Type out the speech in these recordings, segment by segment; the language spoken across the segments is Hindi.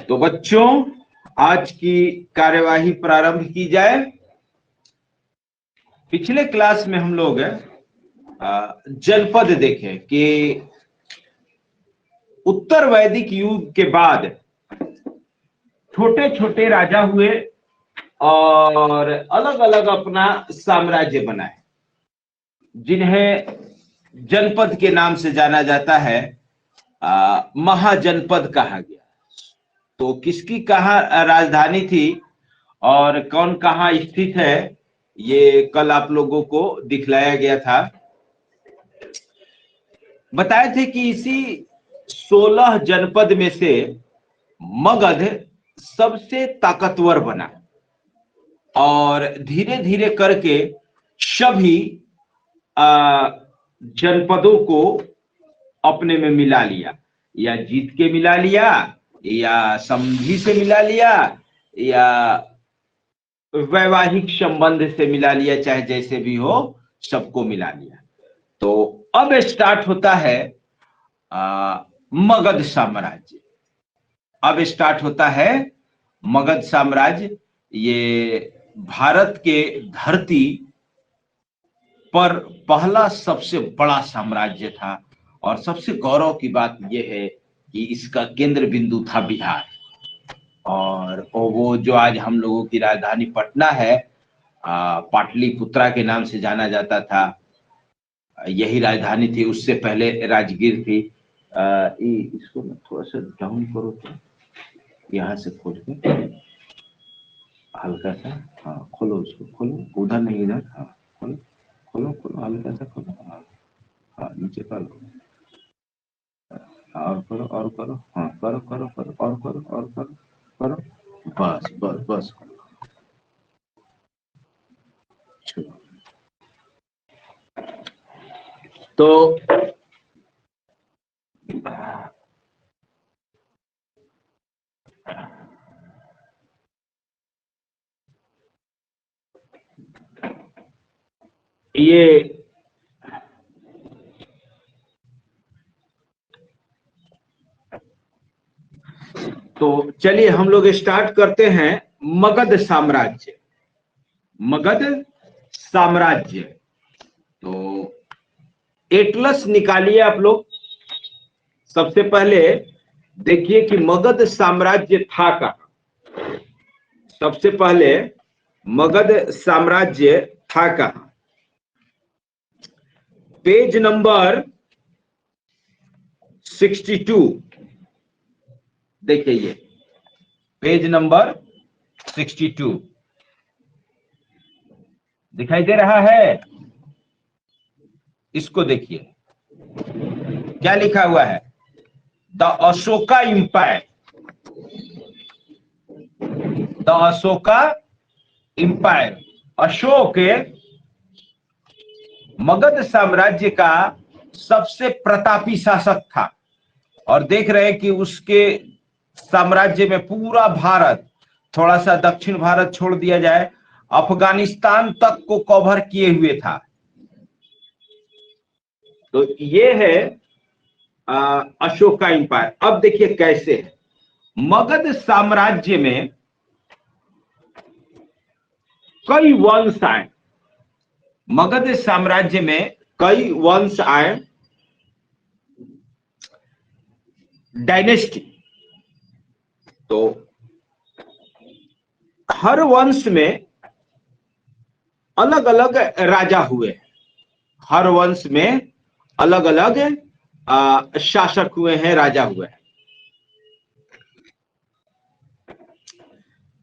तो बच्चों, आज की कार्यवाही प्रारंभ की जाए। पिछले क्लास में हम लोग जनपद देखे कि उत्तर वैदिक युग के बाद छोटे छोटे राजा हुए और अलग अलग अपना साम्राज्य बनाए, जिन्हें जनपद के नाम से जाना जाता है। महाजनपद कहा गया। तो किसकी कहाँ राजधानी थी और कौन कहाँ स्थित है, ये कल आप लोगों को दिखलाया गया था। बताए थे कि इसी 16 जनपद में से मगध सबसे ताकतवर बना और धीरे धीरे करके सभी जनपदों को अपने में मिला लिया, या जीत के मिला लिया, या संधि से मिला लिया, या वैवाहिक संबंध से मिला लिया, चाहे जैसे भी हो सबको मिला लिया। तो अब स्टार्ट होता है मगध साम्राज्य। अब स्टार्ट होता है मगध साम्राज्य। ये भारत के धरती पर पहला सबसे बड़ा साम्राज्य था और सबसे गौरव की बात यह है कि इसका केंद्र बिंदु था बिहार। और वो जो आज हम लोगों की राजधानी पटना है, पाटलिपुत्रा के नाम से जाना जाता था, यही राजधानी थी। उससे पहले राजगीर थी। इसको थोड़ा सा डाउन करो तो, यहाँ से खोल के हल्का सा, हाँ खोलो उसको, खोलो, उधर नहीं इधर, हाँ खोलो खोलो खोलो, हल्का सा खोलो, हाँ नीचे करो, और करो और करो, हाँ करो करो करो और करो और करो करो, बस बस बस। तो ये तो चलिए हम लोग स्टार्ट करते हैं। मगध साम्राज्य, मगध साम्राज्य। तो एटलस निकालिए आप लोग। सबसे पहले देखिए कि मगध साम्राज्य था कहां। सबसे पहले मगध साम्राज्य था कहां। पेज नंबर 62 देखिए, ये पेज नंबर 62 दिखाई दे रहा है। इसको देखिए क्या लिखा हुआ है, the Ashoka empire. The Ashoka empire. Ashok Magadh साम्राज्य का सबसे प्रतापी शासक था और देख रहे हैं कि उसके साम्राज्य में पूरा भारत, थोड़ा सा दक्षिण भारत छोड़ दिया जाए, अफगानिस्तान तक को कवर किए हुए था। तो ये है अशोका इंपायर। अब देखिए कैसे है। मगध साम्राज्य में कई वंश आए। मगध साम्राज्य में कई वंश आए, डायनेस्टी। तो हर वंश में अलग अलग राजा हुए। हर वंश में अलग अलग शासक हुए हैं, राजा हुए हैं।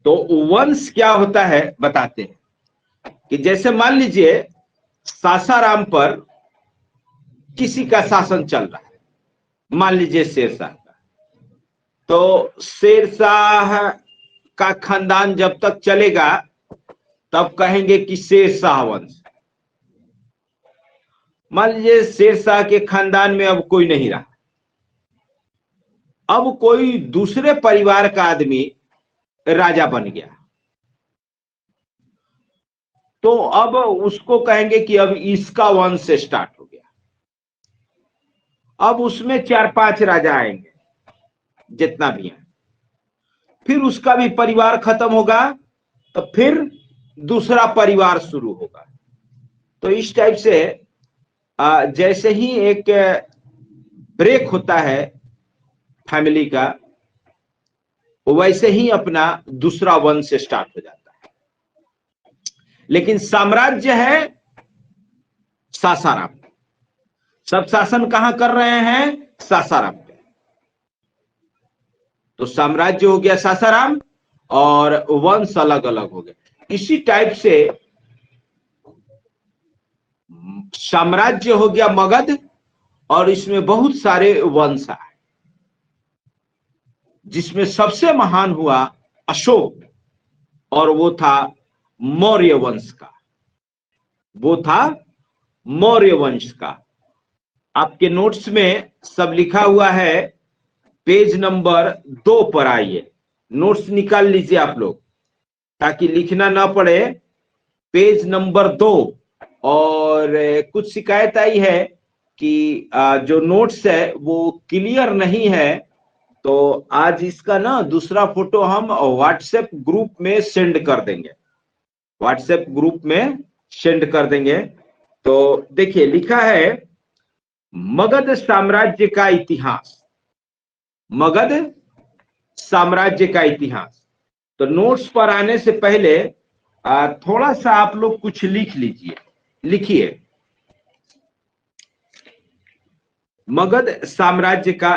तो वंश क्या होता है बताते हैं कि जैसे मान लीजिए सासाराम पर किसी का शासन चल रहा है, मान लीजिए शेरशाह का। तो शेरशाह का खानदान जब तक चलेगा तब कहेंगे कि शेरशाह वंश। मान लीजिए शेरशाह के खानदान में अब कोई नहीं रहा, अब कोई दूसरे परिवार का आदमी राजा बन गया, तो अब उसको कहेंगे कि अब इसका वंश स्टार्ट हो गया। अब उसमें 4-5 राजा आएंगे, जितना भी है। फिर उसका भी परिवार खत्म होगा, तो फिर दूसरा परिवार शुरू होगा। तो इस टाइप से जैसे ही एक ब्रेक होता है फैमिली का, वैसे ही अपना दूसरा वंश स्टार्ट हो जाता है। लेकिन साम्राज्य है सासाराम। सब शासन कहां कर रहे हैं? सासाराम पे। तो साम्राज्य हो गया सासाराम और वंश अलग अलग हो गए। इसी टाइप से साम्राज्य हो गया मगध और इसमें बहुत सारे वंश आए, जिसमें सबसे महान हुआ अशोक, और वो था मौर्य वंश का। वो था मौर्य वंश का। आपके नोट्स में सब लिखा हुआ है, पेज नंबर 2 पर आइए। नोट्स निकाल लीजिए आप लोग ताकि लिखना ना पड़े। Page number 2। और कुछ शिकायत आई है कि जो नोट्स है वो क्लियर नहीं है, तो आज इसका ना दूसरा फोटो हम व्हाट्सएप ग्रुप में सेंड कर देंगे। व्हाट्सएप ग्रुप में सेंड कर देंगे। तो देखिए लिखा है मगध साम्राज्य का इतिहास। मगध साम्राज्य का इतिहास। तो नोट्स पर आने से पहले थोड़ा सा आप लोग कुछ लिख लीजिए। लिखिए मगध साम्राज्य का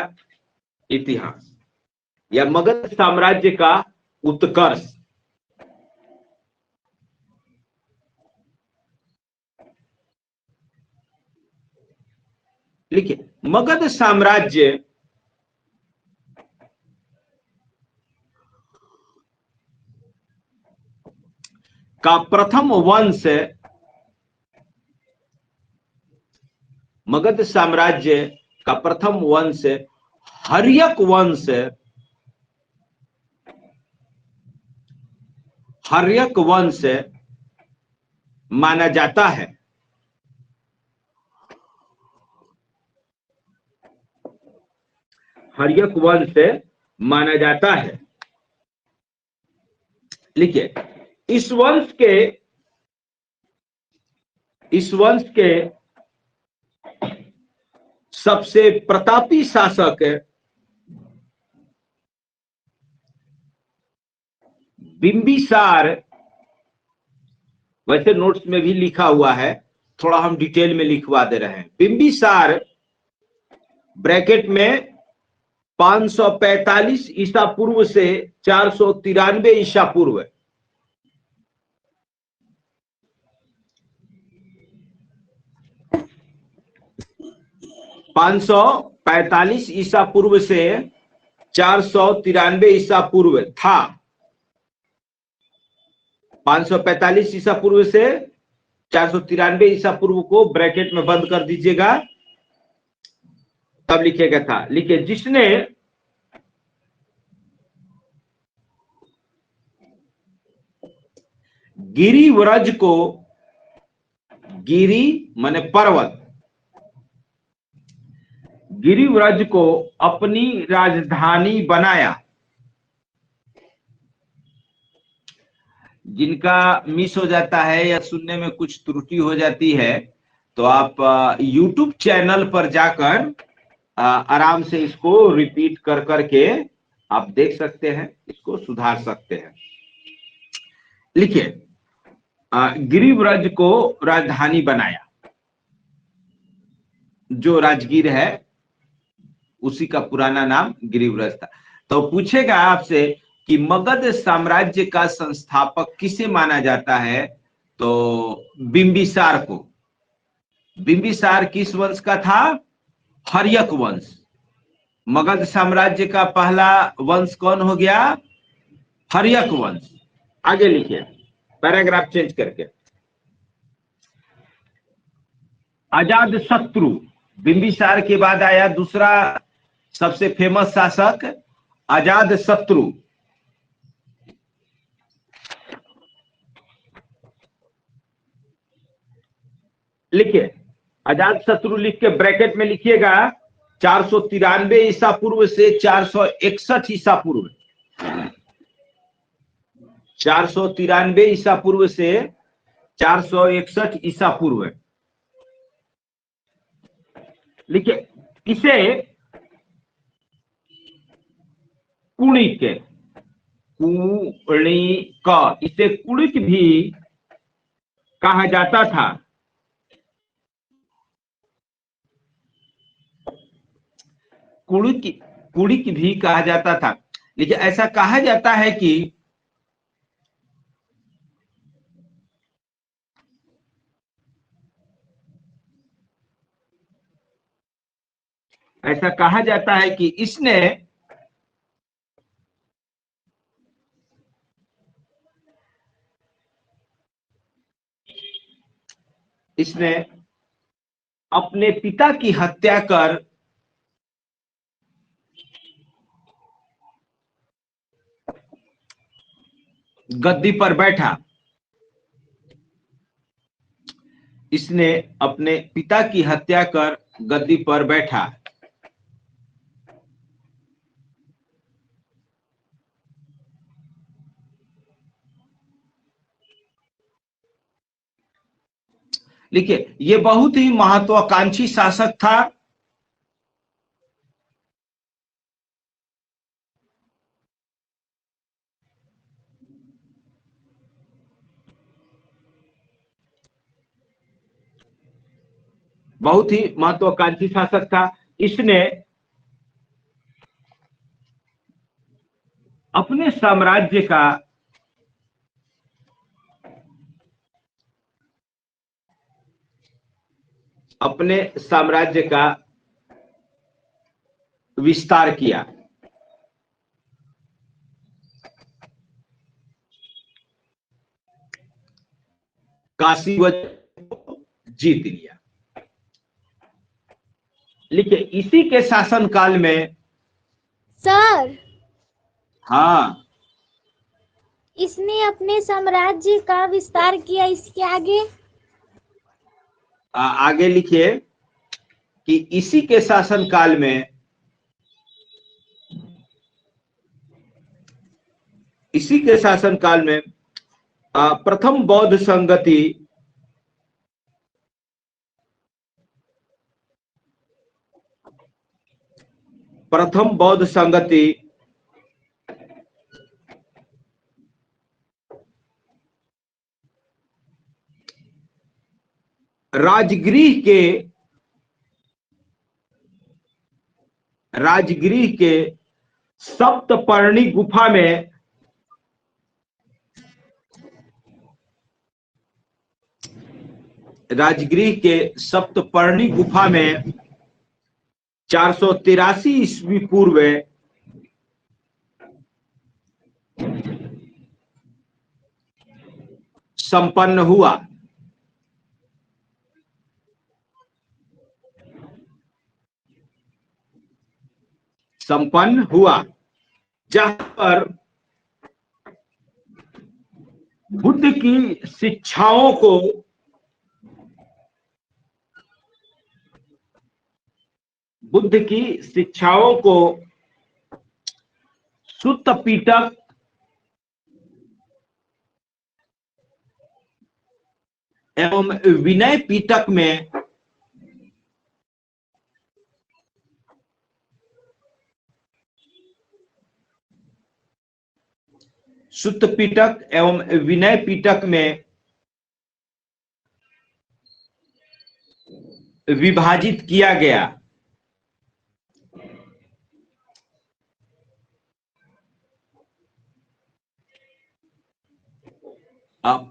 इतिहास या मगध साम्राज्य का उत्कर्ष। लिखिए मगध साम्राज्य का प्रथम वंश, मगध साम्राज्य का प्रथम वंश हर्यक वंश, हर्यक वंश माना जाता है। हर्यक वंश माना जाता है। लिखिए इस वंश के सबसे प्रतापी शासक बिंबिसार। वैसे नोट्स में भी लिखा हुआ है, थोड़ा हम डिटेल में लिखवा दे रहे हैं। बिंबिसार ब्रैकेट में 545 ईसा पूर्व से 493 ईसा पूर्व। पांच सौ 45 ईसा पूर्व से 493 ईसा पूर्व था। 545 ईसा पूर्व से 493 ईसा पूर्व को ब्रैकेट में बंद कर दीजिएगा, तब लिखेगा था। लिखिए जिसने गिरिव्रज को, गिरि माने पर्वत, गिरिव्रज को अपनी राजधानी बनाया। जिनका मिस हो जाता है या सुनने में कुछ त्रुटि हो जाती है, तो आप YouTube चैनल पर जाकर आराम से इसको रिपीट कर करके आप देख सकते हैं, इसको सुधार सकते हैं। लिखिए गिरिव्रज को राजधानी बनाया। जो राजगीर है उसी का पुराना नाम गिरिव्रज था। तो पूछेगा आपसे कि मगध साम्राज्य का संस्थापक किसे माना जाता है, तो बिंबिसार को। बिंबिसार किस वंश का था? हर्यक वंश। मगध साम्राज्य का पहला वंश कौन हो गया? हर्यक वंश। आगे लिखिए पैराग्राफ चेंज करके। अजात शत्रु, बिंबिसार के बाद आया दूसरा सबसे फेमस शासक अजात शत्रु। लिखिए अजात शत्रु लिख के ब्रैकेट में लिखिएगा 493 ईसा पूर्व से 461 ईसा पूर्व। 493 ईसा पूर्व से 461 ईसा पूर्व। लिखिए इसे कुणिक, कुणिक, इसे कुणिक भी कहा जाता था। कुणिक, कुणिक भी कहा जाता था। लेकिन ऐसा कहा जाता है कि ऐसा कहा जाता है कि इसने अपने पिता की हत्या कर गद्दी पर बैठा। इसने अपने पिता की हत्या कर गद्दी पर बैठा। देखिए ये बहुत ही महत्वाकांक्षी शासक था। बहुत ही महत्वाकांक्षी शासक था। इसने अपने साम्राज्य का विस्तार किया। काशी जीत लिया। लिखिए इसी के शासन काल में सर, हाँ, इसने अपने साम्राज्य का विस्तार किया। इसके आगे आगे लिखिए कि इसी के शासन काल में प्रथम बौद्ध संगति राजगृह के सप्तपर्णी गुफा में में 483 ईस्वी पूर्व संपन्न हुआ, जहां पर बुद्ध की शिक्षाओं को सुत्त पिटक एवं विनय पिटक में विभाजित किया गया।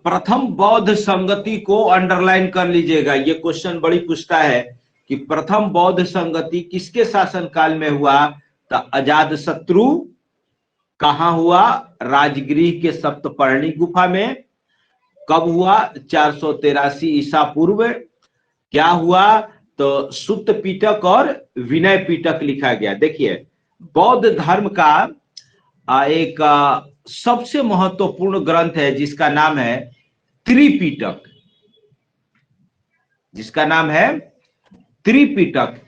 प्रथम बौद्ध संगति को अंडरलाइन कर लीजिएगा। ये क्वेश्चन बड़ी पूछता है कि प्रथम बौद्ध संगति किसके शासन काल में हुआ। तो अजात शत्रु कहां हुआ? राजगृह के सप्तपर्णी गुफा में। कब हुआ? 483 ईसा पूर्व। क्या हुआ? तो सुत्त पिटक और विनय पिटक लिखा गया। देखिए बौद्ध धर्म का एक सबसे महत्वपूर्ण ग्रंथ है जिसका नाम है त्रिपिटक।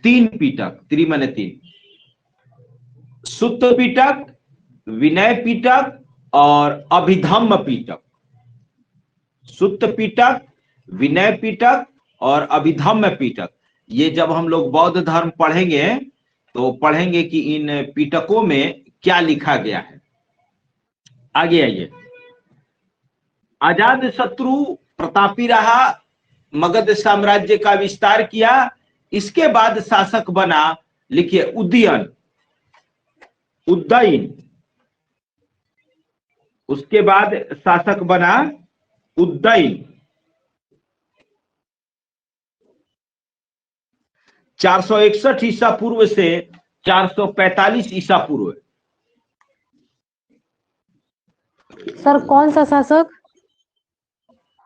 तीन पिटक, त्रि माने तीन। सुत्त पिटक, विनय पिटक और अभिधम्म पीटक। सुत्त पीटक, विनय पीटक और अभिधम्म पीटक, ये जब हम लोग बौद्ध धर्म पढ़ेंगे तो पढ़ेंगे कि इन पीटकों में क्या लिखा गया है। आगे आइए। अजात शत्रु प्रतापी रहा, मगध साम्राज्य का विस्तार किया। इसके बाद शासक बना, लिखिए, उदयन, उदयन। उसके बाद शासक बना उदयन। 461 ईसा पूर्व से 445 ईसा पूर्व। सर कौन सा शासक?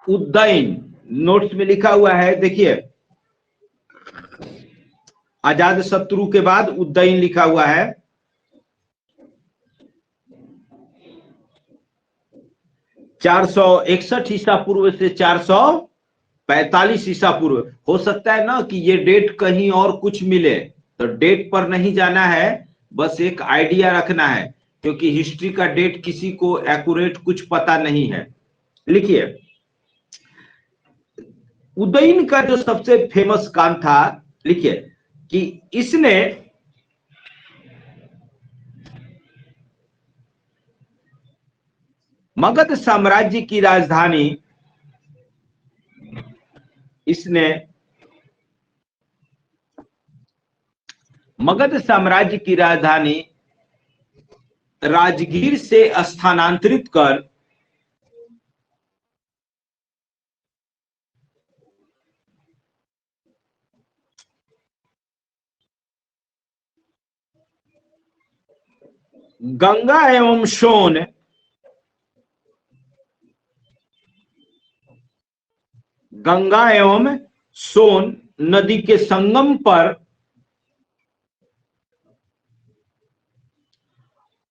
उदयन, नोट्स में लिखा हुआ है, देखिए, अजात शत्रु के बाद उदयन लिखा हुआ है। 461 ईसा पूर्व से 445 ईसा पूर्व। हो सकता है ना कि ये डेट कहीं और कुछ मिले, तो डेट पर नहीं जाना है, बस एक आइडिया रखना है, क्योंकि हिस्ट्री का डेट किसी को एक्यूरेट कुछ पता नहीं है। लिखिए, उदयन का जो सबसे फेमस काम था, लिखिए, कि इसने मगध साम्राज्य की राजधानी, इसने मगध साम्राज्य की राजधानी राजगीर से स्थानांतरित कर गंगा एवं सोन नदी के संगम पर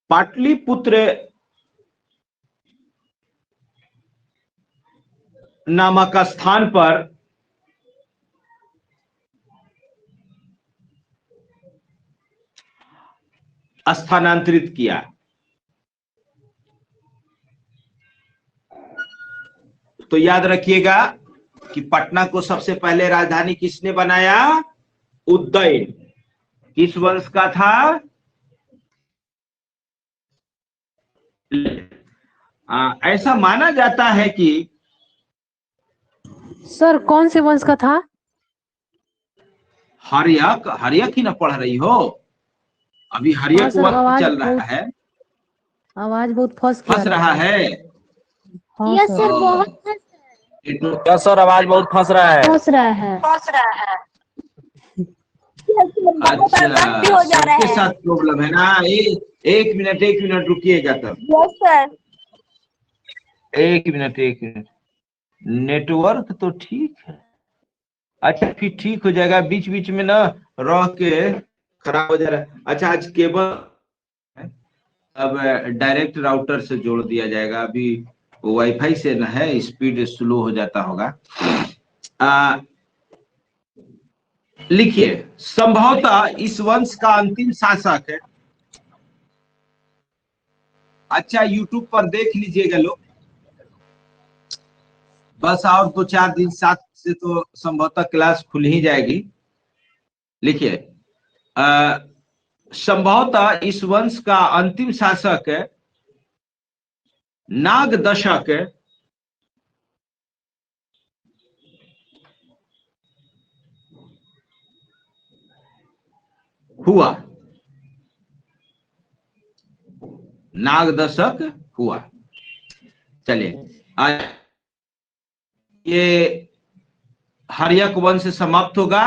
पाटलिपुत्र नामक स्थान पर स्थानांतरित किया। तो याद रखिएगा कि पटना को सबसे पहले राजधानी किसने बनाया? उदयन। किस वंश का था? ऐसा माना जाता है कि सर कौन से वंश का था? हर्यक। हर्यक ही ना पढ़ रही हो? अभी हर्यक सर, वक्त चल रहा है। आवाज बहुत फंस रहा है। हाँ यस सर, सर। बहुत क्या सर, आवाज बहुत फंस रहा है। फंस रहा है। अच्छा, सबके साथ प्रॉब्लम है ना? एक मिनट रुकिएगा तब। Yes sir. एक मिनट। नेटवर्क तो ठीक है। अच्छा, फिर ठीक हो जाएगा। बीच बीच में ना रह के खराब हो जा रहा है। अच्छा, आज केबल अब डायरेक्ट राउटर से जोड़ दिया जाएगा। अभी वाईफाई से ना है, स्पीड स्लो हो जाता होगा। लिखिए, संभवतः इस वंश का अंतिम शासक है। अच्छा, यूट्यूब पर देख लीजिएगा लोग, बस और 2-4 दिन, 7 से तो संभवतः क्लास खुल ही जाएगी। लिखिए, संभवतः इस वंश का अंतिम शासक नाग दशक हुआ। नाग दशक हुआ। चलिए, ये हर्यक वंश समाप्त होगा।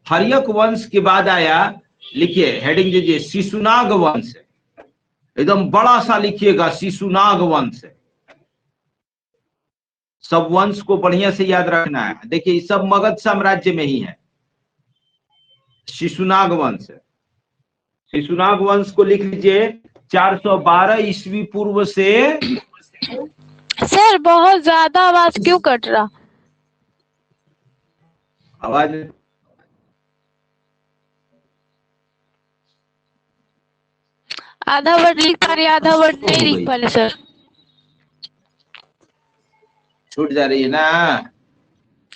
हर्यक वंश के बाद आया, लिखिए, हेडिंग दीजिए, शिशुनाग वंश। एकदम बड़ा सा लिखिएगा, शिशुनाग वंश। सब वंश को बढ़िया से याद रखना है। देखिए, सब मगध साम्राज्य में ही है। शिशुनाग वंश, शिशुनाग वंश को लिख लीजिए, 412 ईस्वी पूर्व से। सर बहुत ज्यादा आवाज क्यों कट रहा? आवाज आधा वर्ड लिख पा रही, आधा वर्ड नहीं लिख पा रहे सर। छूट जा रही है ना।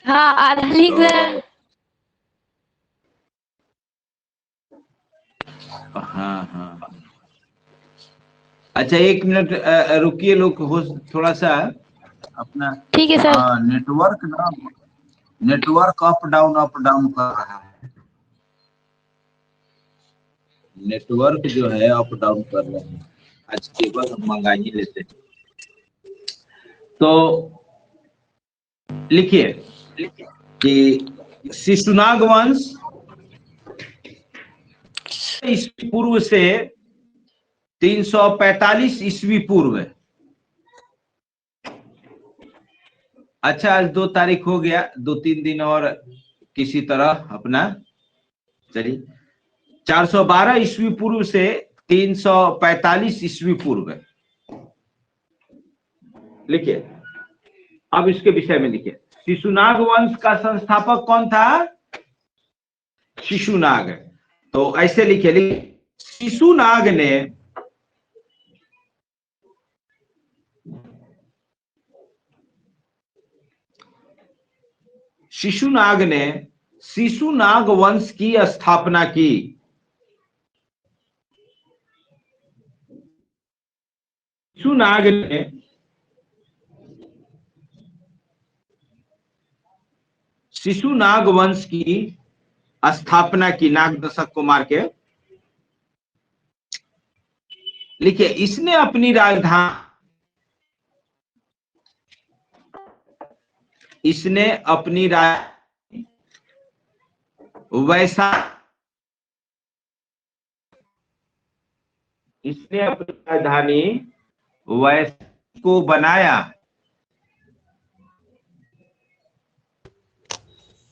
हाँ आधा लिख रहे हैं। हाँ हाँ, अच्छा 1 मिनट रुकिए लोग, हो थोड़ा सा अपना। ठीक है सर। हाँ, नेटवर्क ना, नेटवर्क अप डाउन कर रहा है। नेटवर्क जो है अप डाउन कर रहे हैं। आज केबल हम मंगा ही लेते हैं। तो लिखिए कि शिशुनाग वंश ईस्वी पूर्व से 345 ईस्वी पूर्व। अच्छा, आज 2 तारीख हो गया, 2-3 दिन और किसी तरह अपना चलिए। 412 ईस्वी पूर्व से 345 ईस्वी पूर्व। लिखिए, अब इसके विषय में लिखिए। शिशुनाग वंश का संस्थापक कौन था? शिशुनाग। तो ऐसे लिखिए, शिशुनाग ने शिशुनाग वंश की स्थापना की। शिशुनाग ने शिशुनाग वंश की स्थापना की, नाग दशक को मार के लिखिए। इसने अपनी राजधानी वैसा इसने अपनी राजधानी वैसा को बनाया।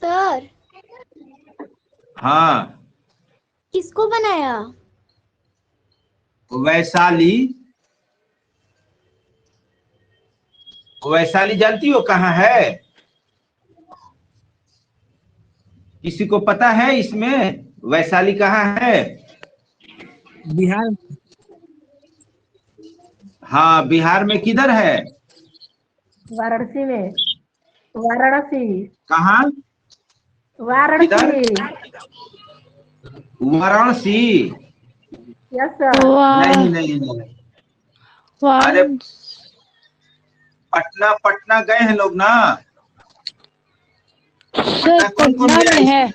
सर हाँ, किसको बनाया? वैशाली। वैशाली जानती हो कहाँ है? किसी को पता है इसमें वैशाली कहाँ है? बिहार। हाँ, बिहार में किधर है? वाराणसी में। वाराणसी। कहाँ? वाराणसी। वाराणसी? Yes sir. नहीं नहीं नहीं, अरे पटना गए हैं लोग ना। सर कौन कौन पटना गया में है।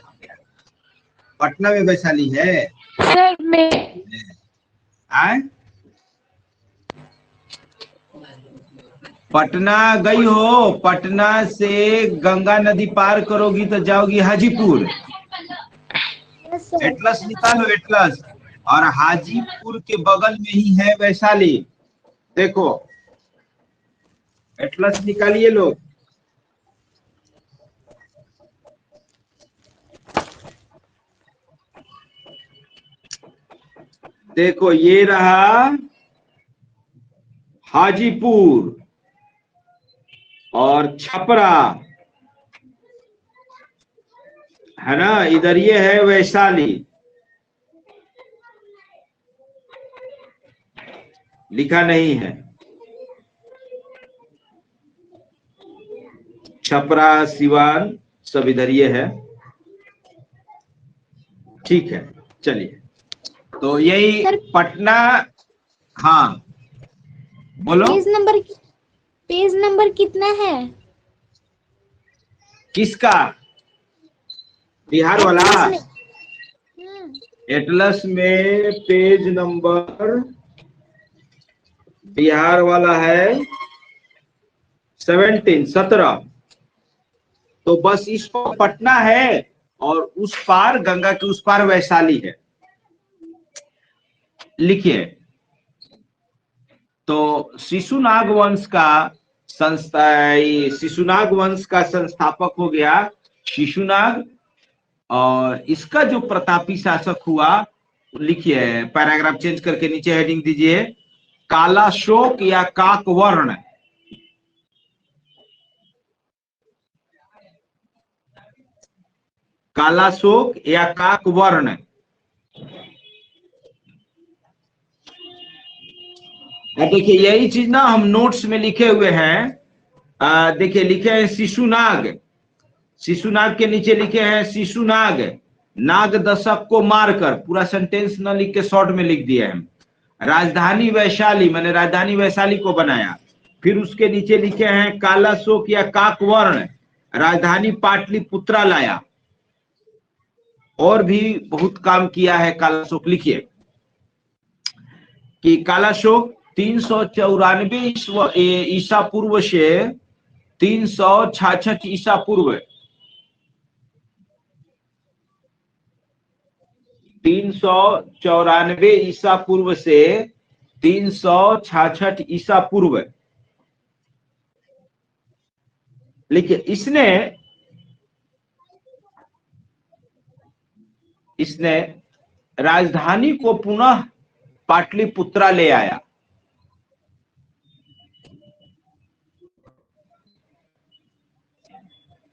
पटना में वैशाली है? सर में आए, पटना गई हो? पटना से गंगा नदी पार करोगी तो जाओगी हाजीपुर। Yes sir. एटलस निकालो, एटलस। और हाजीपुर के बगल में ही है वैशाली। देखो, एटलस निकालिए लोग। देखो, ये रहा हाजीपुर और छपरा, है ना। इधर ये है वैशाली। लिखा नहीं है। छपरा, सिवान सब इधर ये है। ठीक है, चलिए। तो यही पटना। हाँ बोलो। पेज नंबर कितना है? किसका? बिहार वाला? एटलस में पेज नंबर बिहार वाला है 17। तो बस इस पर पटना है और उस पार, गंगा के उस पार वैशाली है। लिखिए, तो शिशुनाग वंश का संस्थापक हो गया शिशुनाग। और इसका जो प्रतापी शासक हुआ, लिखिए, पैराग्राफ चेंज करके नीचे हेडिंग दीजिए, कालाशोक या काकवर्ण। कालाशोक या काकवर्ण। देखिए, यही चीज ना हम नोट्स में लिखे हुए हैं देखिए लिखे हैं शिशुनाग, शिशुनाग के नीचे लिखे हैं शिशुनाग नाग दशक को मारकर, पूरा सेंटेंस न लिख के शॉर्ट में लिख दिया है। राजधानी वैशाली, मैंने राजधानी वैशाली को बनाया। फिर उसके नीचे लिखे हैं कालाशोक या काकवर्ण, राजधानी पाटलिपुत्रा लाया। और भी बहुत काम किया है कालाशोक। लिखिए कि कालाशोक 394 ईसा पूर्व से 366 ईसा पूर्व, 394 ईसा पूर्व से 366 ईसा पूर्व। लिखिए इसने राजधानी को पुनः पाटलिपुत्रा ले आया।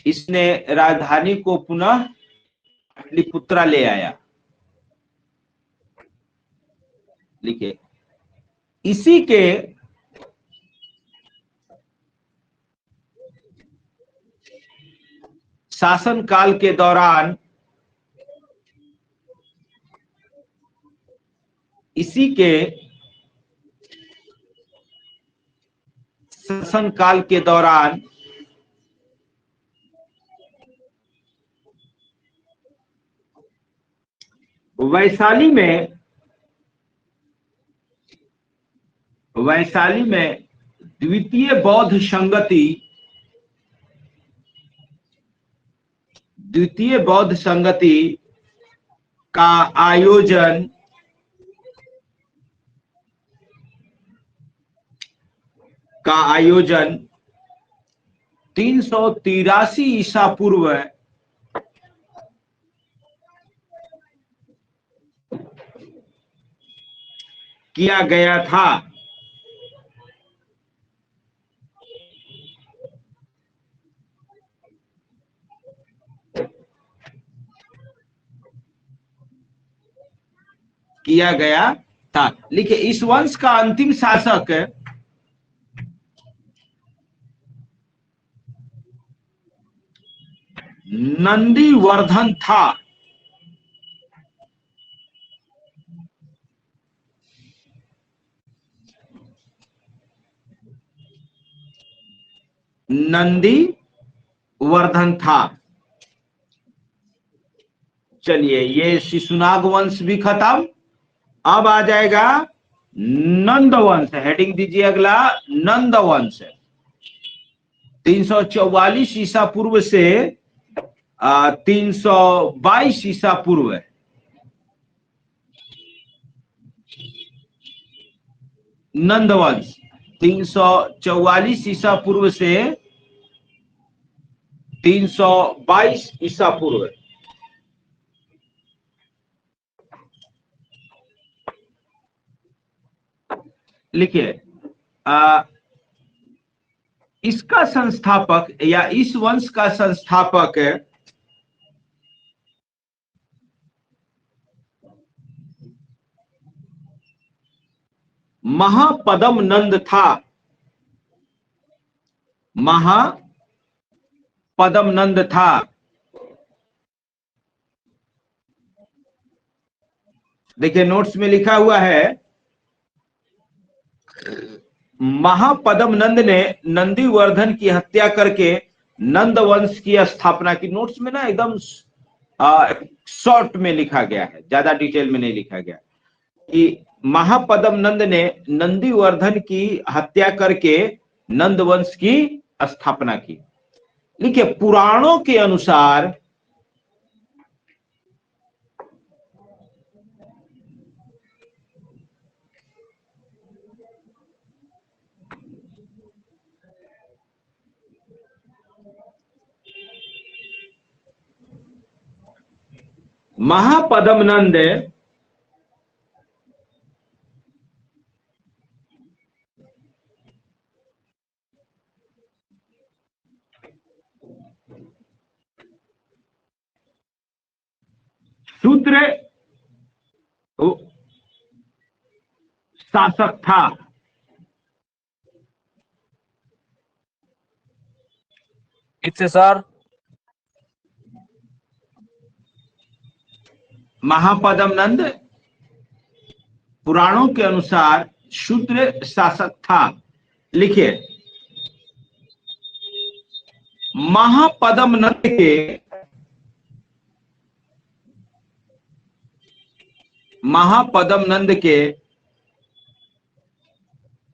इसने राजधानी को पुनः पाटलिपुत्रा ले आया। लिखिए इसी के शासनकाल के दौरान, इसी के शासनकाल के दौरान वैशाली में द्वितीय बौद्ध संगति का आयोजन 383 ईसा पूर्व किया गया था। लिखिए इस वंश का अंतिम शासक नंदीवर्धन था। चलिए ये शिशुनाग वंश भी खत्म। अब आ जाएगा नंद वंश। हेडिंग दीजिए अगला, नंद वंश। 344 ईसा पूर्व से 322 ईसा पूर्व। नंद वंश 344 ईसा पूर्व से 322 ईसा पूर्व। लिखिए इसका संस्थापक या इस वंश का संस्थापक महापद्म नंद था। महापद्म नंद था। देखिए नोट्स में लिखा हुआ है महापद्म नंद ने नंदीवर्धन की हत्या करके नंद वंश की स्थापना की। नोट्स में ना एकदम शॉर्ट में लिखा गया है, ज्यादा डिटेल में नहीं लिखा गया कि महापद्म नंद ने नंदीवर्धन की हत्या करके नंद वंश की स्थापना की। देखिए पुराणों के अनुसार महापद्म नंद शूद्र शासक था। ठीक से सर। महापदम नंद पुराणों के अनुसार शूद्र शासक था। लिखिए, महापदम नंद के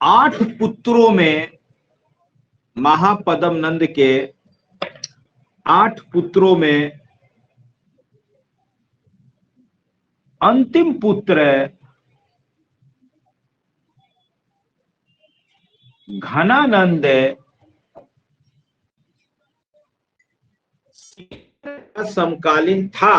8 पुत्रों में, महापदम नंद के 8 पुत्रों में अंतिम पुत्र घनानंद समकालीन था।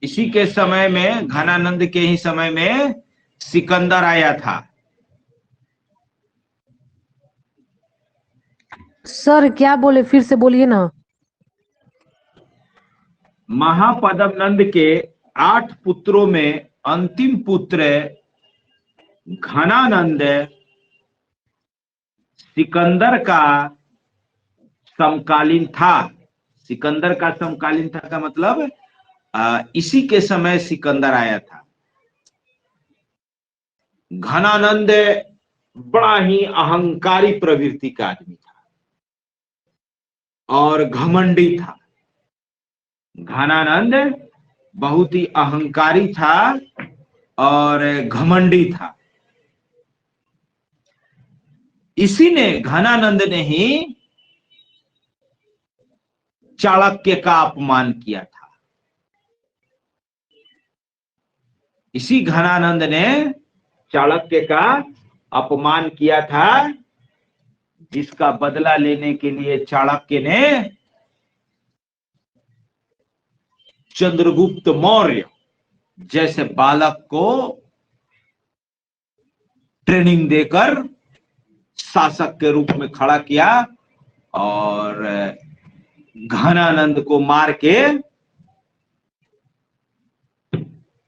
इसी के समय में, घनानंद के ही समय में सिकंदर आया था। सर क्या बोले, फिर से बोलिए ना। महापदम नंद के 8 पुत्रों में अंतिम पुत्र घनानंद सिकंदर का समकालीन था। सिकंदर का समकालीन था का मतलब इसी के समय सिकंदर आया था। घनानंद बड़ा ही अहंकारी प्रवृत्ति का आदमी था और घमंडी था। घनानंद बहुत ही अहंकारी था और घमंडी था। इसी ने, घनानंद ने ही चाणक्य का अपमान किया था। इसी घनानंद ने चाणक्य का अपमान किया था, जिसका बदला लेने के लिए चाणक्य ने चंद्रगुप्त मौर्य जैसे बालक को ट्रेनिंग देकर शासक के रूप में खड़ा किया और घनानंद को मार के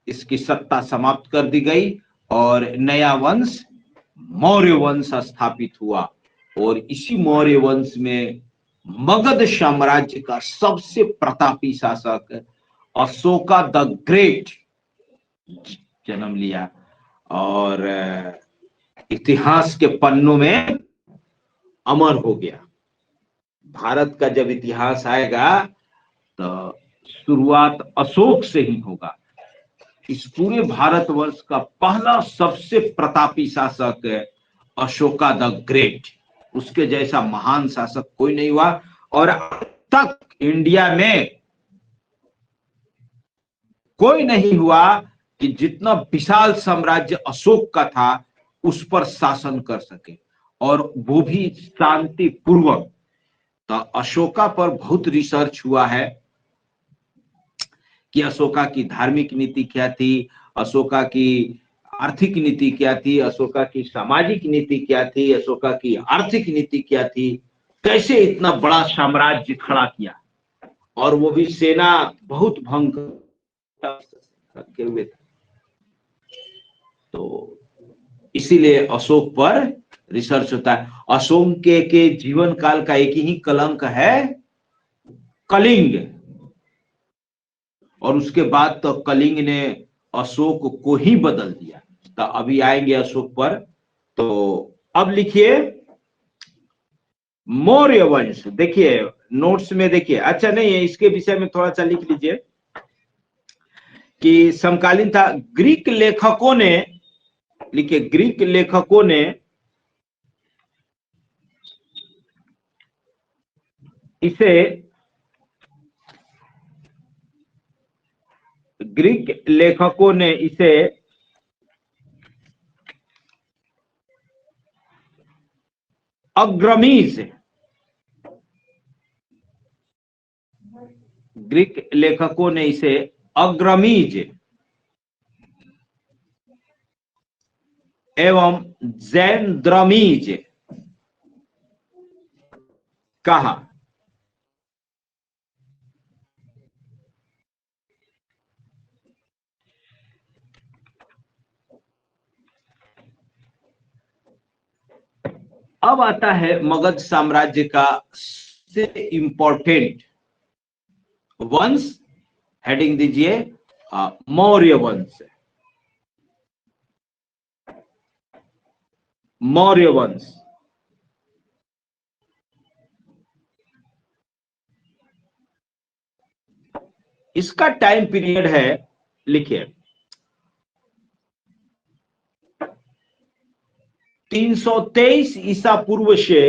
इसकी सत्ता समाप्त कर दी गई और नया वंश मौर्य वंश स्थापित हुआ। और इसी मौर्य वंश में मगध साम्राज्य का सबसे प्रतापी शासक अशोका द ग्रेट जन्म लिया और इतिहास के पन्नों में अमर हो गया। भारत का जब इतिहास आएगा तो शुरुआत अशोक से ही होगा। इस पूरे भारतवर्ष का पहला सबसे प्रतापी शासक अशोका द ग्रेट। उसके जैसा महान शासक कोई नहीं हुआ और अब तक इंडिया में कोई नहीं हुआ कि जितना विशाल साम्राज्य अशोक का था उस पर शासन कर सके, और वो भी शांति पूर्वक। तो अशोका पर बहुत रिसर्च हुआ है कि अशोका की धार्मिक नीति क्या थी, अशोका की आर्थिक नीति क्या थी, अशोका की सामाजिक नीति क्या थी, अशोका की आर्थिक नीति क्या थी, कैसे इतना बड़ा साम्राज्य खड़ा किया, और वो भी सेना बहुत भंग रखे हुए थे। तो इसीलिए अशोक पर रिसर्च होता है। अशोक के जीवन काल का एक ही कलंक है, कलिंग, और उसके बाद तो कलिंग ने अशोक को ही बदल दिया। तो अभी आएंगे अशोक पर। तो अब लिखिए मौर्य वंश। देखिए नोट्स में देखिए, अच्छा नहीं है, इसके विषय में थोड़ा सा लिख लीजिए कि समकालीन था। ग्रीक लेखकों ने, लिखिए, ग्रीक लेखकों ने इसे, ग्रीक लेखकों ने इसे अग्रमीज, ग्रीक लेखकों ने इसे अग्रमीज एवं जैनद्रमीज कहा। अब आता है मगध साम्राज्य का सबसे इंपॉर्टेंट वंश, हेडिंग दीजिए मौर्य वंश। मौर्य वंश इसका टाइम पीरियड है, लिखिए 323 ईसा पूर्व से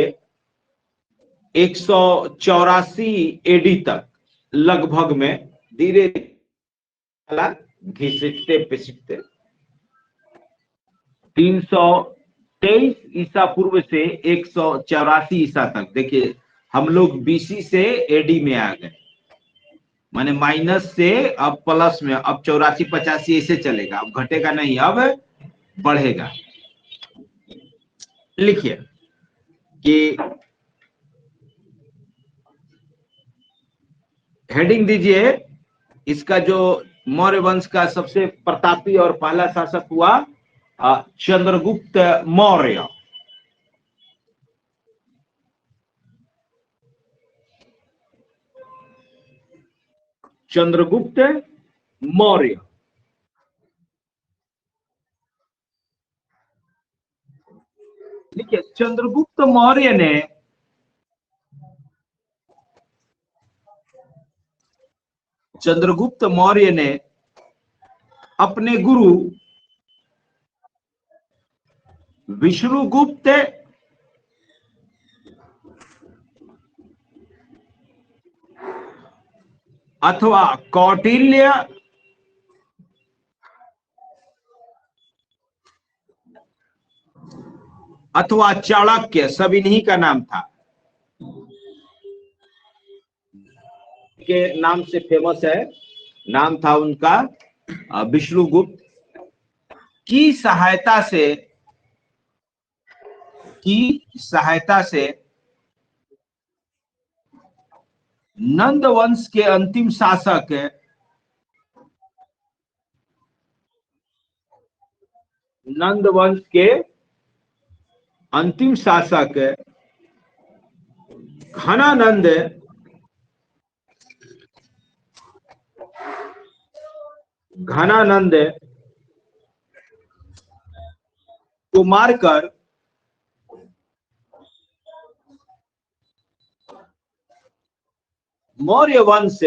184 एडी तक लगभग में, धीरे घिसटते पिसटते 323 ईसा पूर्व से 184 ईसा तक। देखिए हम लोग बीसी से एडी में आ गए, माने माइनस से अब प्लस में, अब 84-85 ऐसे चलेगा, अब घटेगा नहीं, अब बढ़ेगा। लिखिए कि हेडिंग दीजिए, इसका जो मौर्य वंश का सबसे प्रतापी और पहला शासक हुआ चंद्रगुप्त मौर्य। चंद्रगुप्त मौर्य देखिए, चंद्रगुप्त मौर्य ने अपने गुरु विष्णुगुप्त अथवा कौटिल्य अथवा चाणक्य, सब इन्हीं का नाम था, के नाम से फेमस है। नाम था उनका विष्णुगुप्त। की सहायता से नंद वंश के अंतिम शासक घनानंद को मारकर मौर्य वंश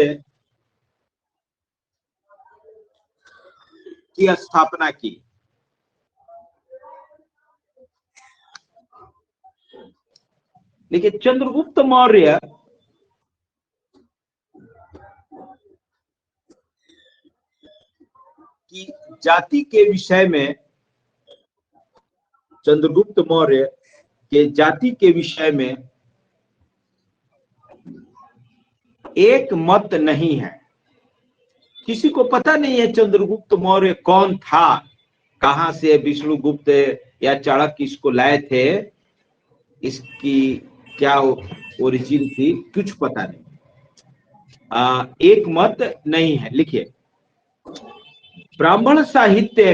की स्थापना की। लेकिन चंद्रगुप्त मौर्य की जाति के विषय में, चंद्रगुप्त मौर्य के जाति के विषय में एक मत नहीं है। किसी को पता नहीं है चंद्रगुप्त मौर्य कौन था, कहां से विष्णुगुप्त या चाणक्य इसको लाए थे, इसकी क्या ओरिजिन थी, कुछ पता नहीं। एक मत नहीं है। लिखिए, ब्राह्मण साहित्य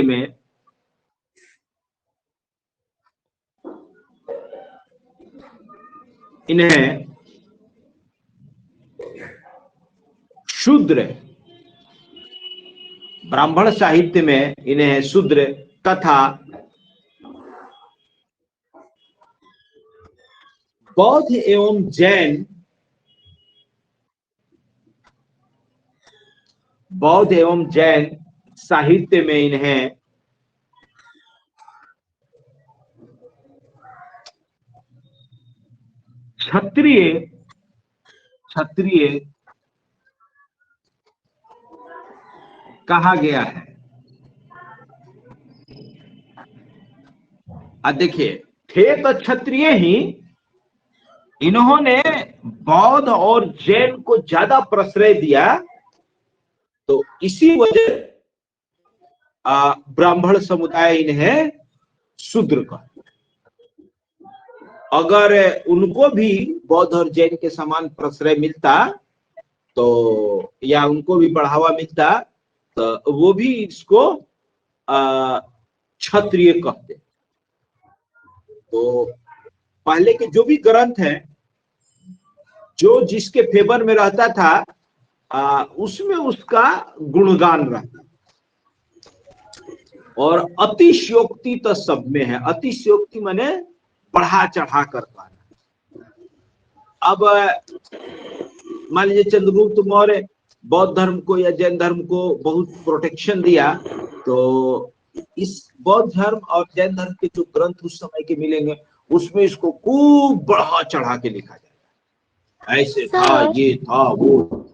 में इन्हें शूद्र, ब्राह्मण साहित्य में इन्हें शूद्र तथा बौद्ध एवं जैन साहित्य में इन्हें क्षत्रिय कहा गया है। देखिए, थे तो क्षत्रिय ही, इन्होंने बौद्ध और जैन को ज्यादा प्रश्रय दिया, तो इसी वजह ब्राह्मण समुदाय इन्हें शूद्र का। अगर उनको भी बौद्ध और जैन के समान प्रश्रय मिलता, तो या उनको भी बढ़ावा मिलता, तो वो भी इसको क्षत्रिय कहते। तो पहले के जो भी ग्रंथ हैं, जो जिसके फेवर में रहता था उसमें उसका गुणगान रहता। और अतिशयोक्ति तो सब में है। अतिशयोक्ति माने बढ़ा चढ़ा कर पाना। अब मान लीजिए चंद्रगुप्त मौर्य बौद्ध धर्म को या जैन धर्म को बहुत प्रोटेक्शन दिया, तो इस बौद्ध धर्म और जैन धर्म के जो ग्रंथ उस समय के मिलेंगे उसमें इसको खूब बढ़ा चढ़ा के लिखा जाएगा, ऐसे था, ये था, वो।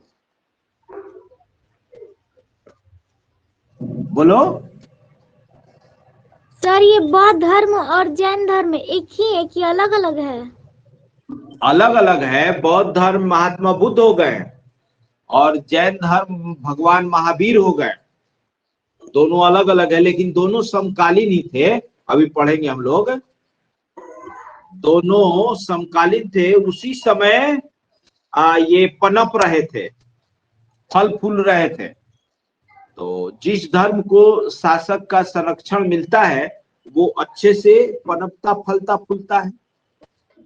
बोलो सर, ये बौद्ध धर्म और जैन धर्म एक ही है कि अलग अलग है? अलग अलग है। बौद्ध धर्म महात्मा बुद्ध हो गए और जैन धर्म भगवान महावीर हो गए। दोनों अलग अलग है, लेकिन दोनों समकालीन ही थे। अभी पढ़ेंगे हम लोग। दोनों समकालीन थे। उसी समय ये पनप रहे थे, फल फूल रहे थे। तो जिस धर्म को शासक का संरक्षण मिलता है वो अच्छे से पनपता फलता फूलता है,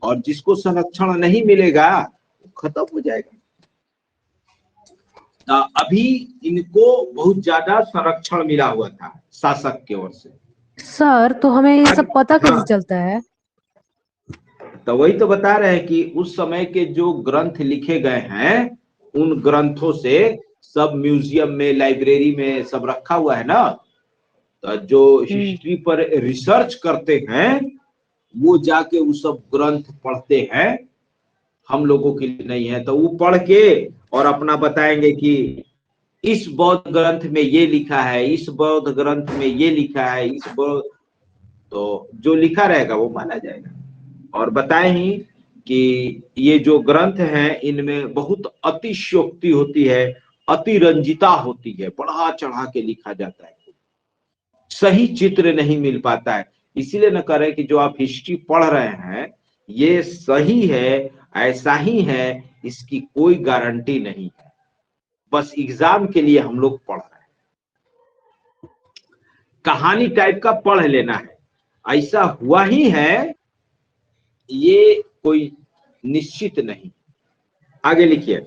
और जिसको संरक्षण नहीं मिलेगा वो खत्म हो जाएगा। अभी इनको बहुत ज्यादा संरक्षण मिला हुआ था शासक की ओर से। सर तो हमें ये सब पता कैसे हाँ। चलता है? तो वही तो बता रहे हैं कि उस समय के जो ग्रंथ लिखे गए हैं उन ग्रंथों से सब म्यूजियम में, लाइब्रेरी में सब रखा हुआ है ना। तो जो हिस्ट्री पर रिसर्च करते हैं वो जाके वो सब ग्रंथ पढ़ते हैं। हम लोगों के लिए नहीं है, तो वो पढ़ के और अपना बताएंगे कि इस बौद्ध ग्रंथ में ये लिखा है, इस बौद्ध ग्रंथ में ये लिखा है, इस बौद्ध। तो जो लिखा रहेगा वो माना जाएगा। और बताएं ही कि ये जो ग्रंथ हैं इनमें बहुत अतिशयोक्ति होती है, अतिरंजिता होती है, बढ़ा चढ़ा के लिखा जाता है, सही चित्र नहीं मिल पाता है। इसीलिए न करें कि जो आप हिस्ट्री पढ़ रहे हैं ये सही है, ऐसा ही है, इसकी कोई गारंटी नहीं है। बस एग्जाम के लिए हम लोग पढ़ रहे हैं, कहानी टाइप का पढ़ लेना है। ऐसा हुआ ही है ये कोई निश्चित नहीं। आगे लिखिए।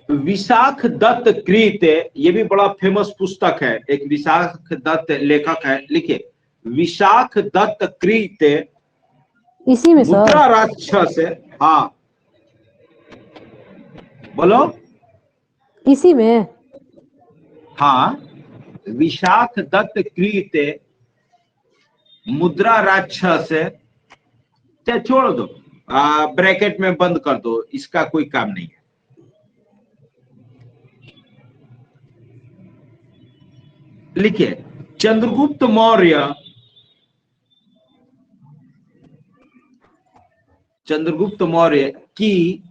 विशाख दत्त कृत, ये भी बड़ा फेमस पुस्तक है, एक विशाख दत्त लेखक है। लिखिए, विशाख दत्त कृत इसी में सर? मुद्रा राक्षस। हाँ बोलो। इसी में? हाँ, विशाख दत्त कृत मुद्रा राक्षस। छोड़ दो, ब्रैकेट में बंद कर दो, इसका कोई काम नहीं है। लिखिए, चंद्रगुप्त मौर्य, चंद्रगुप्त मौर्य की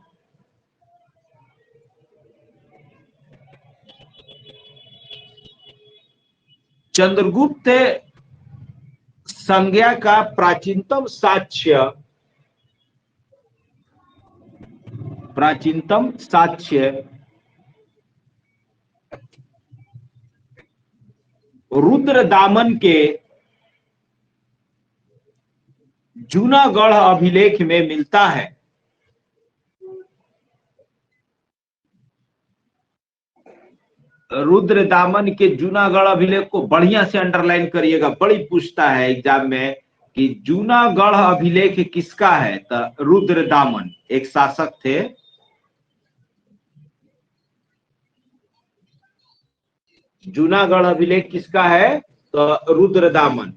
चंद्रगुप्त संज्ञा का प्राचीनतम साक्ष्य, प्राचीनतम साक्ष्य रुद्रदामन के जूनागढ़ अभिलेख में मिलता है। रुद्रदामन के जूनागढ़ अभिलेख को बढ़िया से अंडरलाइन करिएगा, बड़ी पूछता है एग्जाम में कि जूनागढ़ अभिलेख किसका है। तो रुद्रदामन एक शासक थे। जूनागढ़ अभिलेख किसका है? तो रुद्रदामन।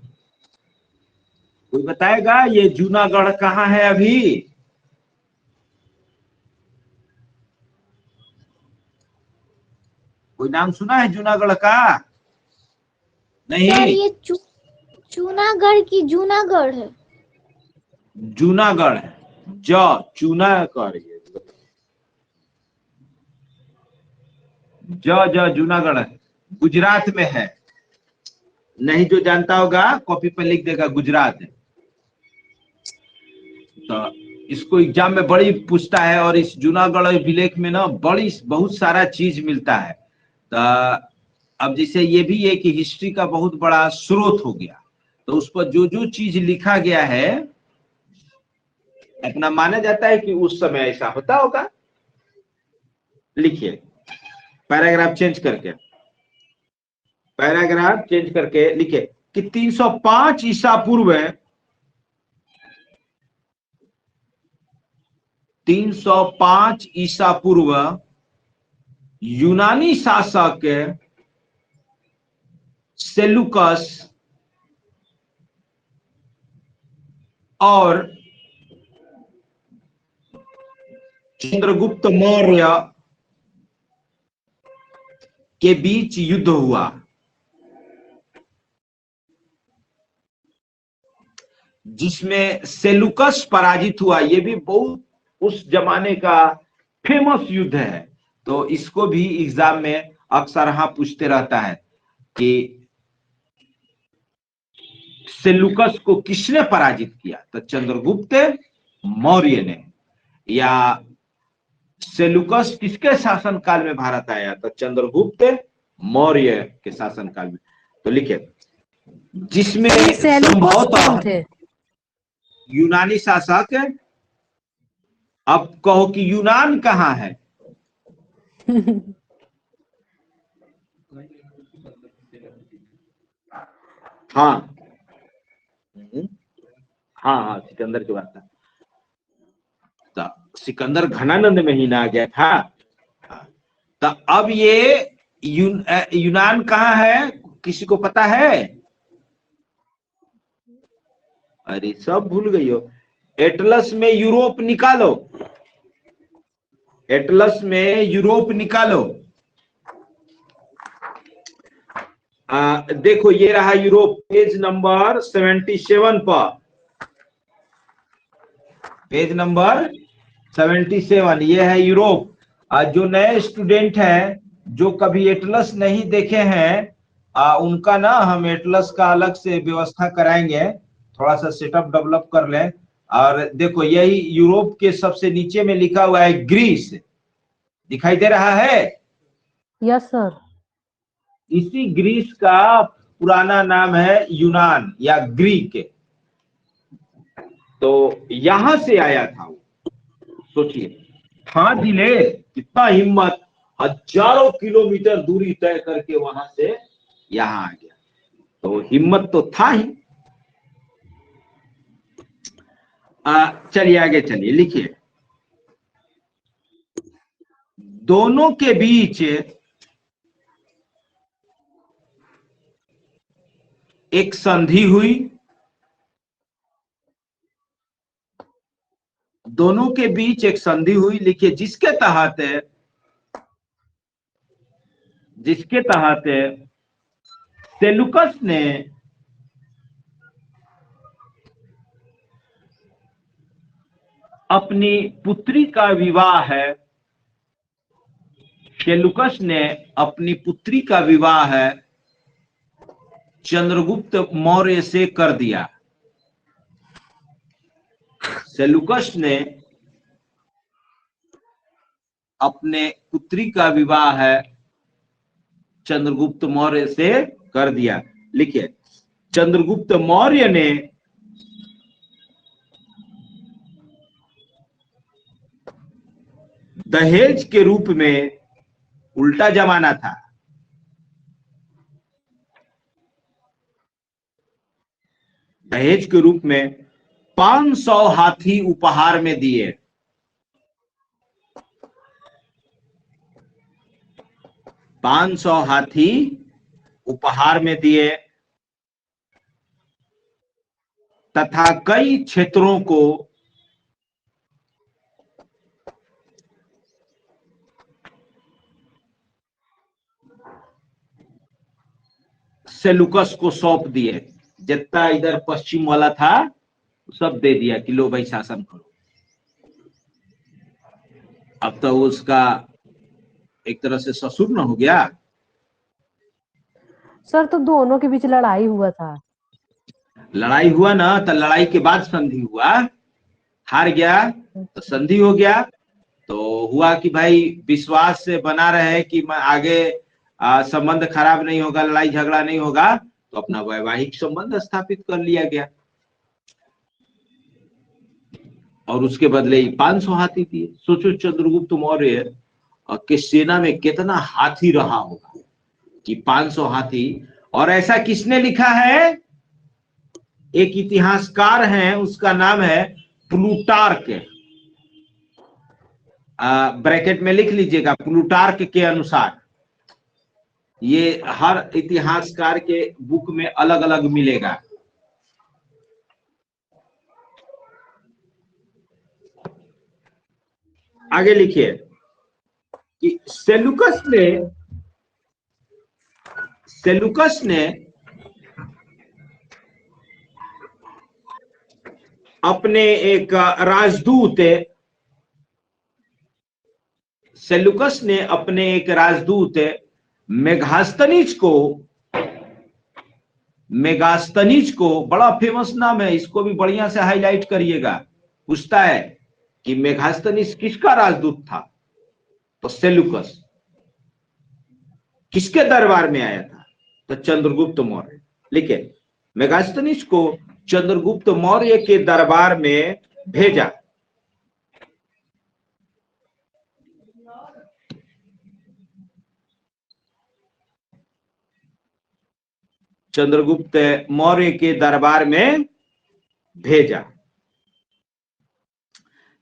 कोई बताएगा ये जूनागढ़ कहाँ है अभी? कोई नाम सुना है जूनागढ़ का? नहीं। सर, ये जूनागढ़ की जूनागढ़ है। जूनागढ़ है, जूनागढ़, जूनागढ़ गुजरात में है। नहीं जो जानता होगा कॉपी पर लिख देगा गुजरात है। तो इसको एग्जाम में बड़ी पूछता है। और इस जूनागढ़ अभिलेख में ना बड़ी बहुत सारा चीज मिलता है। तो अब जैसे ये भी है कि हिस्ट्री का बहुत बड़ा स्रोत हो गया, तो उस पर जो जो चीज लिखा गया है अपना माना जाता है कि उस समय ऐसा होता होगा। लिखिए पैराग्राफ चेंज करके लिखिए कि 305 ईसा पूर्व 305 ईसा पूर्व यूनानी शासक सेलुकस और चंद्रगुप्त मौर्य के बीच युद्ध हुआ, जिसमें सेलुकस पराजित हुआ। ये भी बहुत उस जमाने का फेमस युद्ध है, तो इसको भी एग्जाम में अक्सर हाँ पूछते रहता है कि सेलुकस को किसने पराजित किया, तो चंद्रगुप्त मौर्य ने। या सेलुकस किसके शासनकाल में भारत आया, तो चंद्रगुप्त मौर्य के शासनकाल में। तो लिखिए जिसमें सेलुकस कौन थे? यूनानी शासक। अब कहो कि यूनान कहाँ है? हाँ हाँ सिकंदर की बात है, तो सिकंदर घनानंद में ही ना गया था। तो अब ये यूनान कहाँ है, किसी को पता है? अरे सब भूल गई हो। एटलस में यूरोप निकालो, एटलस में यूरोप निकालो। देखो ये रहा यूरोप, पेज नंबर 77 पर, पेज नंबर 77 ये है यूरोप। जो नए स्टूडेंट हैं जो कभी एटलस नहीं देखे हैं, उनका ना हम एटलस का अलग से व्यवस्था कराएंगे, थोड़ा सा सेटअप डेवलप कर लें। और देखो यही यूरोप के सबसे नीचे में लिखा हुआ है ग्रीस, दिखाई दे रहा है? Yes sir. इसी ग्रीस का पुराना नाम है यूनान या ग्रीक। तो यहां से आया था वो। सोचिए था जिले कितना हिम्मत, हजारों किलोमीटर दूरी तय करके वहां से यहां आ गया, तो हिम्मत तो था ही। चलिए आगे चलिए, लिखिए दोनों के बीच एक संधि हुई, दोनों के बीच एक संधि हुई। लिखिए जिसके तहत सेलुकस ने अपनी पुत्री का विवाह सेलुकस ने अपनी पुत्री का विवाह चंद्रगुप्त मौर्य से कर दिया। सेलुकस ने अपने पुत्री का विवाह चंद्रगुप्त मौर्य से कर दिया। लिखिए चंद्रगुप्त मौर्य ने दहेज के रूप में, उल्टा जमाना था, दहेज के रूप में 500 हाथी उपहार में दिए। 500 हाथी उपहार में दिए तथा कई क्षेत्रों को सेलुकस को सौंप दिए। जितना इधर पश्चिम वाला था सब दे दिया कि लो भाई शासन करो। अब तो उसका एक तरह से ससुर न हो गया। सर तो दोनों के बीच लड़ाई हुआ था। लड़ाई हुआ ना, तो लड़ाई के बाद संधि हुआ, हार गया तो संधि हो गया। तो हुआ कि भाई विश्वास से बना रहे कि मैं आगे संबंध खराब नहीं होगा, लड़ाई झगड़ा नहीं होगा, तो अपना वैवाहिक संबंध स्थापित कर लिया गया। और उसके बदले 500 हाथी दिए। सोचो चंद्रगुप्त मौर्य के सेना में कितना हाथी रहा होगा कि 500 हाथी। और ऐसा किसने लिखा है? एक इतिहासकार हैं, उसका नाम है प्लूटार्क। ब्रैकेट में लिख लीजिएगा, प्लूटार्क के अनुसार। ये हर इतिहासकार के बुक में अलग अलग मिलेगा। आगे लिखिए कि सेलुकस ने अपने एक राजदूत मेगास्तनीज को, बड़ा फेमस नाम है, इसको भी बढ़िया से हाईलाइट करिएगा। पूछता है कि मेगास्तनीज किसका राजदूत था? तो सेलुकस। किसके दरबार में आया था? तो चंद्रगुप्त मौर्य। लिखे, मेगास्तनीज को चंद्रगुप्त मौर्य के दरबार में भेजा। चंद्रगुप्त मौर्य के दरबार में भेजा।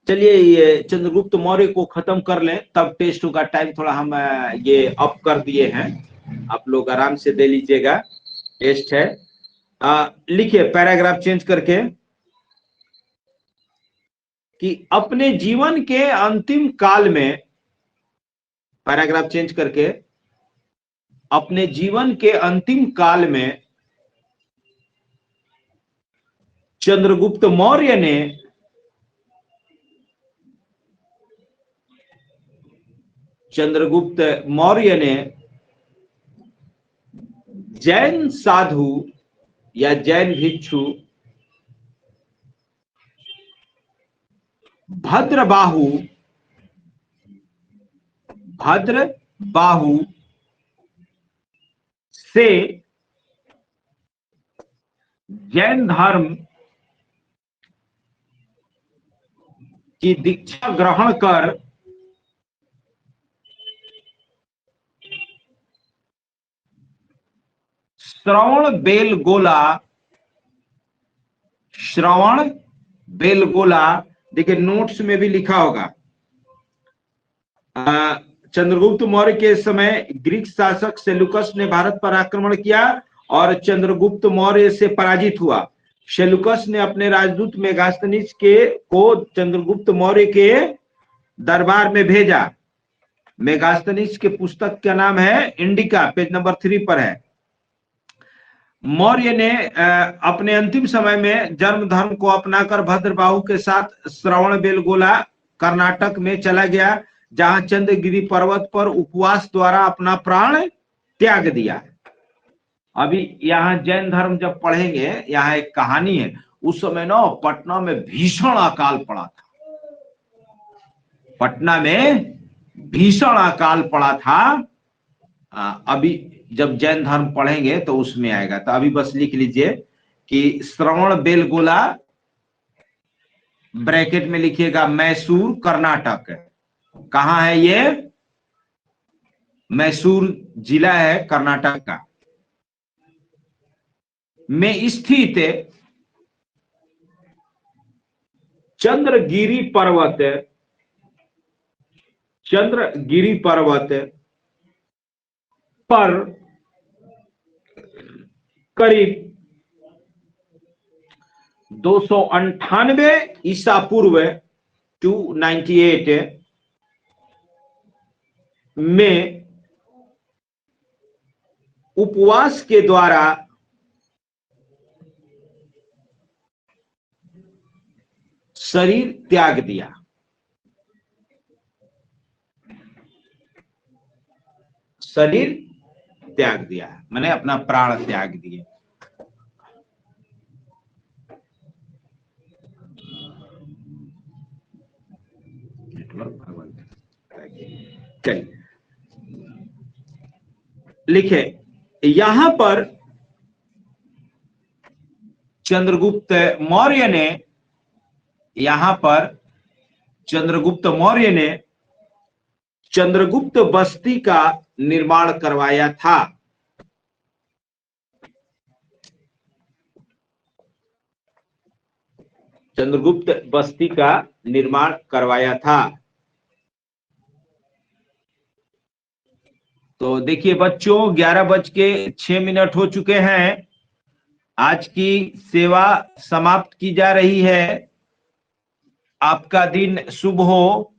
चलिए ये चंद्रगुप्त मौर्य को खत्म कर लें, तब टेस्ट का टाइम थोड़ा हम ये अप कर दिए हैं, आप लोग आराम से दे लीजिएगा। टेस्ट है। लिखिए पैराग्राफ चेंज करके कि अपने जीवन के अंतिम काल में, पैराग्राफ चेंज करके, अपने जीवन के अंतिम काल में चंद्रगुप्त मौर्य ने जैन साधु या जैन भिक्षु भद्रबाहु से जैन धर्म की दीक्षा ग्रहण कर श्रवण बेलगोला, देखिए नोट्स में भी लिखा होगा। चंद्रगुप्त मौर्य के समय ग्रीक शासक सेलुकस ने भारत पर आक्रमण किया और चंद्रगुप्त मौर्य से पराजित हुआ। सेलुकस ने अपने राजदूत मेगास्तनीज को चंद्रगुप्त मौर्य के दरबार में भेजा। मेगास्तनीज के पुस्तक का नाम है इंडिका, पेज नंबर 3 पर है। मौर्य ने अपने अंतिम समय में जैन धर्म को अपनाकर भद्रबाहु के साथ श्रवण बेलगोला कर्नाटक में चला गया, जहां चंद्रगिरी पर्वत पर उपवास द्वारा अपना प्राण त्याग दिया। अभी यहाँ जैन धर्म जब पढ़ेंगे, यहाँ एक कहानी है। उस समय ना पटना में भीषण अकाल पड़ा था। पटना में भीषण अकाल पड़ा था। अभी जब जैन धर्म पढ़ेंगे तो उसमें आएगा। तो अभी बस लिख लीजिए कि श्रवण बेलगोला, ब्रैकेट में लिखिएगा मैसूर कर्नाटक। कहां है ये? मैसूर जिला है कर्नाटक का, में स्थित चंद्रगिरी पर्वत पर करीब 298 ईसा पूर्व 298 में उपवास के द्वारा शरीर त्याग दिया। शरीर त्याग दिया माने अपना प्राण त्याग दिए। चलिए लिखे यहां पर चंद्रगुप्त मौर्य ने, यहां पर चंद्रगुप्त मौर्य ने चंद्रगुप्त बस्ती का निर्माण करवाया था। चंद्रगुप्त बस्ती का निर्माण करवाया था। तो देखिए बच्चों 11:06 हो चुके हैं। आज की सेवा समाप्त की जा रही है। आपका दिन शुभ हो।